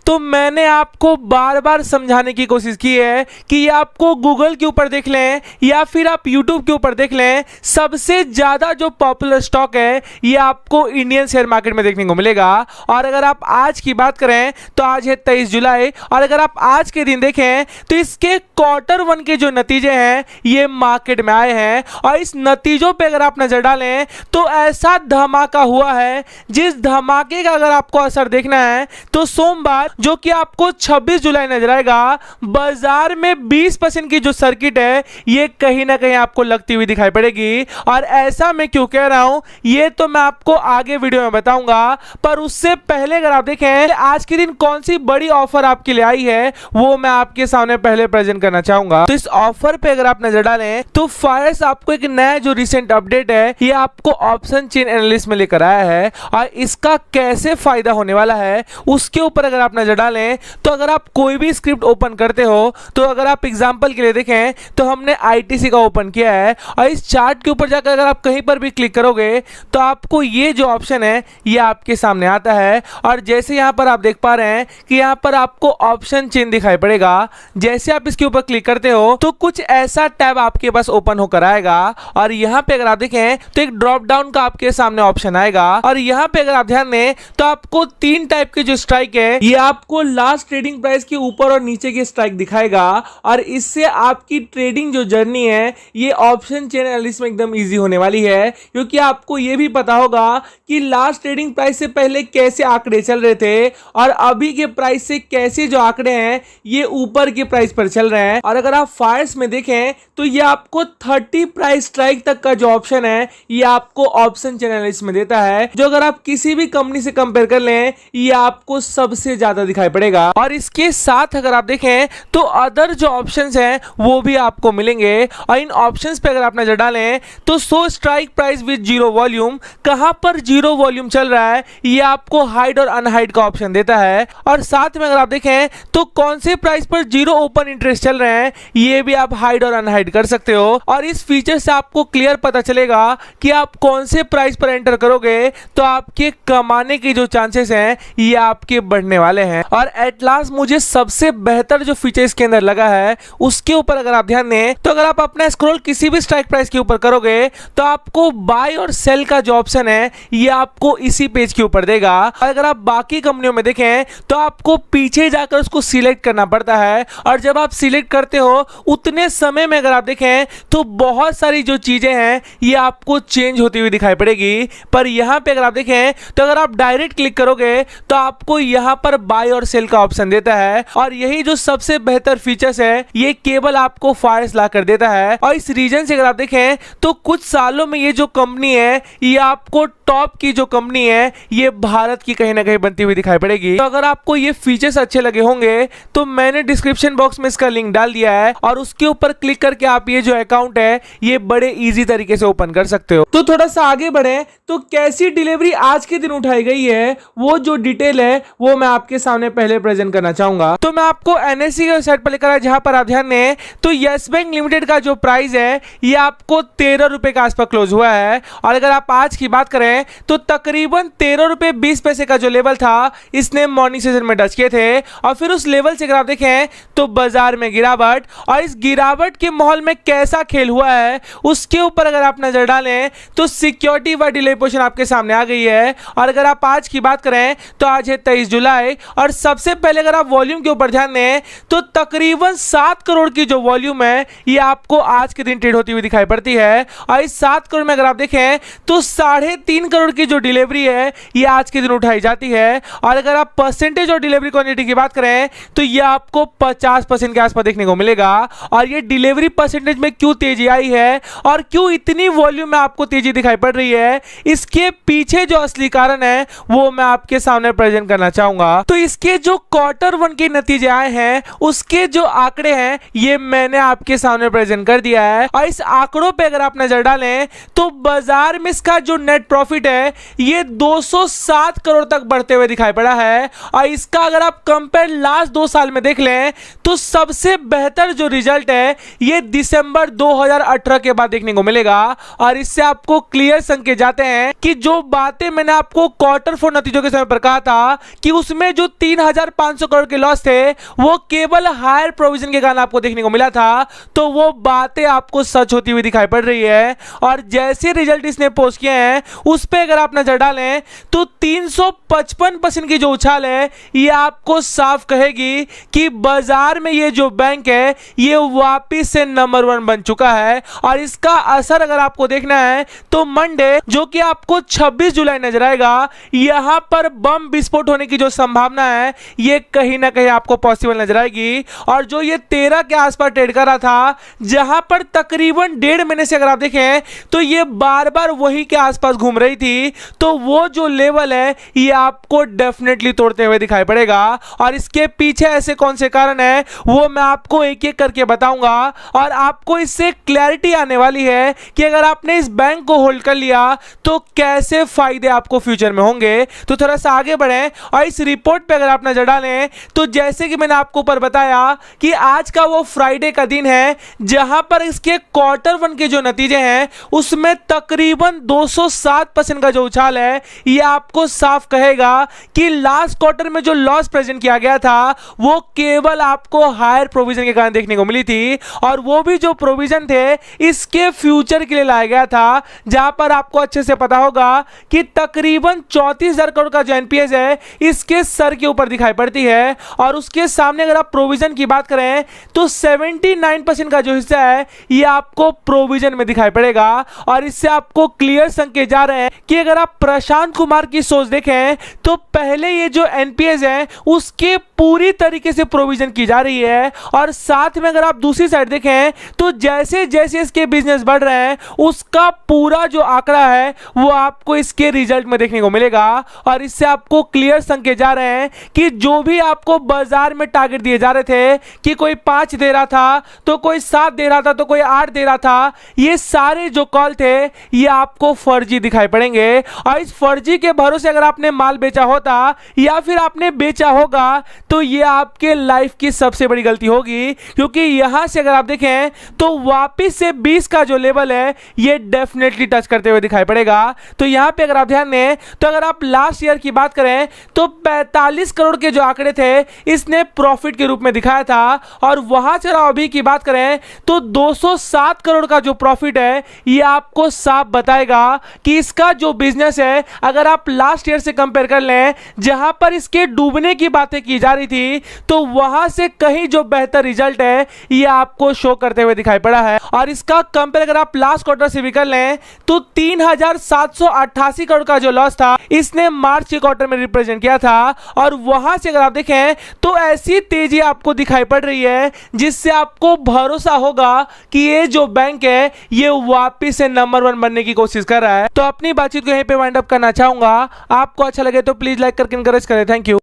तो मैंने आपको बार बार समझाने की कोशिश की है कि ये आपको गूगल के ऊपर देख लें या फिर आप यूट्यूब के ऊपर देख लें, सबसे ज्यादा जो पॉपुलर स्टॉक है ये आपको इंडियन शेयर मार्केट में देखने को मिलेगा। और अगर आप आज की बात करें तो आज है 23 जुलाई, और अगर आप आज के दिन देखें तो इसके क्वार्टर 1 के जो नतीजे हैं ये मार्केट में आए हैं, और इस नतीजों पे अगर आप नजर डालें तो ऐसा धमाका हुआ है, जिस धमाके का अगर आपको असर देखना है तो सोमवार जो कि आपको 26 जुलाई नजर आएगा, बाजार में 20% की जो सर्किट है ये कहीं ना कहीं आपको लगती हुई दिखाई पड़ेगी। और ऐसा मैं क्यों कह रहा हूं ये तो मैं आपको आगे वीडियो में बताऊंगा, पर उससे पहले अगर आप देखें आज के दिन कौन सी बड़ी ऑफर आपके लिए आई है वो मैं आपके सामने पहले प्रेजेंट करना चाहूंगा। तो इस ऑफर पे अगर आप नजर डालें तो फायर्स आपको एक नया जो रिसेंट अपडेट है ये आपको ऑप्शन चेन एनालिस्ट में लेकर आया है, और इसका कैसे फायदा होने वाला है उसके ऊपर अगर आप नजर डालें तो अगर आप कोई भी स्क्रिप्ट ओपन करते हो तो अगर आप एग्जांपल के लिए देखें तो हमने आईटीसी का ओपन किया है, और इस चार्ट के ऊपर जाकर अगर आप कहीं पर भी क्लिक करोगे तो आपको ये जो ऑप्शन है ये आपके सामने आता है। और जैसे यहां पर आप देख पा रहे हैं कि यहां पर आपको ऑप्शन चेन दिखाई पड़ेगा, जैसे आप इसके ऊपर क्लिक करते हो तो कुछ ऐसा टैब आपके पास ओपन होकर आएगा, और यहां पे अगर आप देखें तो एक ड्रॉप डाउन का आपके सामने ऑप्शन आएगा, और यहां पे अगर आप ध्यान दें तो आपको 3 टाइप के जो स्ट्राइक है ये आपको लास्ट ट्रेडिंग प्राइस के ऊपर और नीचे के स्ट्राइक दिखाएगा, और इससे आपकी ट्रेडिंग जो जर्नी है ये ऑप्शन चेन एनालिसिस में एकदम इजी होने वाली है, क्योंकि आपको ये भी पता होगा कि लास्ट ट्रेडिंग प्राइस से पहले कैसे आंकड़े चल रहे थे और अभी के प्राइस से कैसे जो आंकड़े हैं ये ऊपर के प्राइस पर चल रहे हैं। और अगर आप फायर्स में देखें तो ये आपको 30 प्राइस स्ट्राइक तक का जो ऑप्शन है ये आपको ऑप्शन चेन एनालिसिस में देता है, जो अगर आप किसी भी कंपनी से कंपेयर कर लें ये आपको सबसे ज्यादा दिखाई पड़ेगा। और इसके साथ अगर आप देखें तो अदर जो ऑप्शंस हैं वो भी आपको मिलेंगे, और इन ऑप्शंस पे अगर आप नजर डालें तो so strike price with zero volume, कहां पर जीरो वॉल्यूम चल रहा है ये आपको हाइड और अनहाइड का ऑप्शन देता है, और साथ में अगर आप देखें तो कौन से प्राइस पर जीरो ओपन इंटरेस्ट चल रहे हैं ये भी आप हाइड और अनहाइड कर सकते हो। और इस फीचर से आपको क्लियर पता चलेगा कि आप कौन से प्राइस पर एंटर करोगे तो आपके कमाने के जो चांसेस हैं ये आपके बढ़ने वाले हैं। और एट लास्ट मुझे सबसे बेहतर जो फीचर इसके अंदर लगा है उसके ऊपर अगर आप ध्यान दें तो अगर आप अपना स्क्रॉल किसी भी स्ट्राइक प्राइस के ऊपर करोगे तो आपको बाय और सेल का जो ऑप्शन है ये आपको इसी पेज के ऊपर देगा। अगर आप बाकी कंपनियों में देखें तो आपको पीछे जाकर उसको सिलेक्ट करना पड़ता है, और जब आप सिलेक्ट करते हो उतने समय में अगर आप देखें तो बहुत सारी जो चीजें हैं ये आपको चेंज होती हुई दिखाई पड़ेगी। पर यहां पे अगर आप देखें तो अगर आप डायरेक्ट क्लिक करोगे तो आपको यहां पर बाय और सेल का ऑप्शन देता है, और यही जो सबसे बेहतर फीचर्स है ये केवल आपको फायर्स ला कर देता है। और इस रीजन से अगर आप देखें तो कुछ सालों में ये जो कंपनी है ये आपको टॉप की जो कंपनी है ये भारत की कहीं ना कहीं बनती हुई दिखाई पड़ेगी। तो अगर आपको ये फीचर्स अच्छे लगे होंगे तो मैंने डिस्क्रिप्शन बॉक्स में इसका लिंक डाल दिया है, और उसके ऊपर क्लिक करके आप ये जो अकाउंट है ये बड़े इजी तरीके से ओपन कर सकते हो। तो थोड़ा सा आगे बढ़े तो कैसी डिलीवरी आज के दिन उठाई गई है वो जो डिटेल है वो मैं आपके सामने पहले प्रेजेंट करना चाहूंगा। तो मैं आपको एनएससी की वेबसाइट पर लेकर आया, जहां पर आप ध्यान दें तो यस बैंक लिमिटेड का जो प्राइस है ये आपको 13 रुपए के आसपास क्लोज हुआ है, और अगर आप आज की बात करें तो तकरीबन 13 रुपए 20 पैसे का जो लेवल था इसने मॉर्निंग सेशन में टच किए थे, और फिर उस लेवल से अगर आप देखें तो बाजार में गिरावट, और इस गिरावट के माहौल में कैसा खेल हुआ है उसके ऊपर अगर आप नजर डालें तो सिक्योरिटी व डिले पोजीशन आपके सामने आ गई है। और अगर आप आज की बात करें तो आज है 23 जुलाई, और सबसे पहले अगर आप वॉल्यूम के ऊपर ध्यान दें तो तकरीबन 7 करोड़ की जो वॉल्यूम है ये आपको आज के दिन ट्रेड होती हुई दिखाई पड़ती है, और इस 7 करोड़ में अगर आप देखें तो 3.5 करोड़ की जो डिलीवरी है ये आज के दिन उठाई जाती है। और अगर आप परसेंटेज और डिलीवरी क्वांटिटी की बात करें तो ये आपको 50% के आसपास देखने को मिलेगा। और ये डिलीवरी परसेंटेज में क्यों तेजी आई है और क्यों इतनी वॉल्यूम में आपको तेजी दिखाई पड़ रही है, इसके पीछे जो असली कारण है वो मैं आपके सामने प्रेजेंट करना चाहूंगा। तो इसके जो क्वार्टर 1 के नतीजे आए हैं उसके जो आंकड़े हैं ये मैंने आपके सामने प्रेजेंट कर दिया है, और इस आंकड़ों पे अगर आप नजर डालें तो बाजार में इसका जो नेट प्रॉफिट प्रॉफिट है ये 207 करोड़ तक बढ़ते हुए दिखाई पड़ा है। और इसका अगर आप कंपेयर लास्ट 2 साल में देख लें तो सबसे बेहतर जो रिजल्ट है ये दिसंबर 2018 के बाद देखने को मिलेगा। और इससे आपको क्लियर संकेत जाते हैं कि जो बातें मैंने आपको क्वार्टर 4 नतीजों के समय पर कहा था कि उसमें जो 3500 करोड़ के लॉस थे वो केवल हायर प्रोविजन के कारण आपको देखने को मिला था, तो वो बातें आपको सच होती हुई दिखाई पड़ रही है। और जैसे रिजल्ट इसने पोस्ट किए हैं उस पे अगर आप नजर डालें तो 355% की जो उछाल है ये आपको साफ कहेगी कि बाजार में ये जो बैंक है ये वापिस से नंबर 1 बन चुका है। और इसका असर अगर आपको देखना है तो मंडे जो कि आपको 26 जुलाई नजर आएगा, यहां पर बम विस्फोट होने की जो संभावना है ये कहीं ना कहीं आपको पॉसिबल नजर आएगी। और जो ये 13 के आसपास ट्रेड कर रहा था जहां पर तकरीबन 1.5 महीने से अगर आप देखें तो ये बार बार वही के आसपास घूम रही थी, तो वो जो लेवल है ये आपको डेफिनेटली तोड़ते हुए दिखाई पड़ेगा। और इसके पीछे ऐसे कौन से कारण है वो मैं आपको एक एक करके बताऊंगा और आपको इससे क्लैरिटी आने वाली है कि अगर आपने इस बैंक को होल्ड कर लिया तो कैसे फायदे आपको फ्यूचर में होंगे। तो थोड़ा सा आगे बढ़ें और इस रिपोर्ट पे अगर आप नजर डालें तो जैसे कि मैंने आपको ऊपर बताया कि आज का वो फ्राइडे का दिन है जहां पर इसके क्वार्टर 1 के जो नतीजे हैं उसमें तकरीबन 207% का जो उछाल है ये आपको साफ कहेगा कि लास्ट क्वार्टर में जो लॉस प्रेजेंट किया गया था वो केवल आपको हायर प्रोविजन के कारण देखने को मिली थी। और वो भी जो प्रोविजन थे इसके फ्यूचर के लिए लाया गया था, जहां पर आपको अच्छे से पता होगा कि तकरीबन 34,000 करोड़ का जो एनपीएस है इसके सर के ऊपर दिखाई पड़ती है। और उसके सामने अगर आप प्रोविजन की बात करें तो 79% का जो हिस्सा है ये आपको प्रोविजन में दिखाई पड़ेगा। और इससे आपको क्लियर संकेत जा रहे हैं कि अगर आप प्रशांत कुमार की सोच देखें तो पहले ये जो एनपीएस है उसके पूरी तरीके से प्रोविजन की जा रही है। और साथ में अगर आप दूसरी साइड देखें तो जैसे जैसे इसके बिजनेस बढ़ रहे हैं उसका पूरा जो आंकड़ा है वो आपको इसके रिजल्ट में देखने को मिलेगा। और इससे आपको क्लियर संकेत जा रहे हैं कि जो भी आपको बाजार में टारगेट दिए जा रहे थे कि कोई 5 दे रहा था तो कोई 7 दे रहा था तो कोई 8 दे रहा था, ये सारे जो कॉल थे ये आपको फर्जी दिखाई पड़ेंगे। और इस फर्जी के भरोसे अगर आपने माल बेचा होता या फिर आपने बेचा होगा तो ये आपके लाइफ की सबसे बड़ी गलती होगी, क्योंकि यहां से अगर आप देखें तो वापस से 20 का जो लेवल है ये डेफिनेटली टच करते हुए दिखाई पड़ेगा। तो यहां पे अगर आप ध्यान दें तो अगर आप लास्ट ईयर की बात करें तो 45 करोड़ के जो आंकड़े थे इसने प्रॉफिट के रूप में दिखाया था। और वहां से अभी की बात करें तो 207 करोड़ का जो प्रॉफिट है ये आपको साफ बताएगा कि इसका जो बिजनेस है अगर आप लास्ट ईयर से कंपेयर कर लें जहां पर इसके डूबने की बातें की जा रही थी तो वहां से कहीं जो बेहतर रिजल्ट है ये आपको शो करते हुए दिखाई पड़ा है। और इसका कंपेयर अगर आप लास्ट क्वार्टर से भी कर लें तो 3,788 करोड़ का जो लॉस था इसने मार्च के क्वार्टर में रिप्रेजेंट किया था। और वहां से अगर आप देखें तो ऐसी तेजी आपको दिखाई पड़ रही है जिससे आपको भरोसा होगा कि ये जो बैंक है ये वापिस से नंबर 1 बनने की कोशिश कर रहा है। तो अपनी बातचीत को यहीं पे वाइंड अप करना चाहूंगा। आपको अच्छा लगे तो प्लीज लाइक करके एनकरेज करें। Thank you.